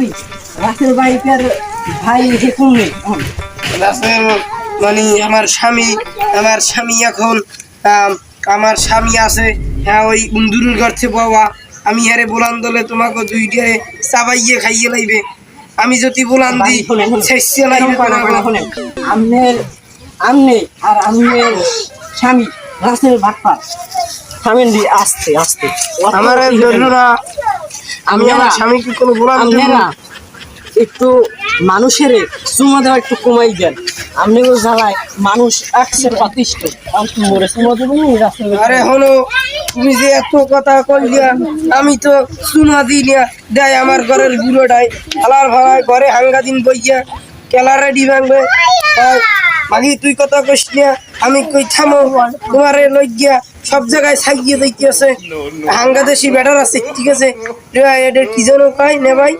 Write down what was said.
ভাবি রাসেল ভাইটার ভাই হেকুম নেই রাসেল মানে আমার স্বামী এখন আমার স্বামী আছে, হ্যাঁ ওই উন্দুরের ঘর থেকে বাবা। আমি হারে বলান দলে তোমাকে দুইটারে চাবাইয়ে খাইয়ে লাইবে। আমি যদি বলান দিই শেষে লাইবে তোমাকে। আমনের আমনে আর আমনের স্বামী রাসেল ভাটপার থামেন দি আস্তে আস্তে আমার ধরলো না, আমি আমার স্বামীকে কোনো বলান দেব আপনারা না। একটু মানুষের চুমা দেওয়া একটু কমাই দেন। আপনি জ্বালায় মানুষ একশো পাতিষ্ঠ মরে চুমা দেবেন রাস্তা আরে হলো তুমি যে এত কথা কইলিয়া, আমি তো শুনা দিই না। দেয় আমার ঘরের বুড়োটাই আলার ভাড়ায় ঘরে হাঙ্গা দিন বইয়া কেলা রেডি ভাঙবে। মাগি তুই কথা কইস না, আমি কই থামো তোমারে লই গিয়া সব জায়গায় ছাইয়ে দিতেছে। হাঙ্গা দেশি ব্যাটার আছে, ঠিক আছে এটা কি যেন কয় নে ভাই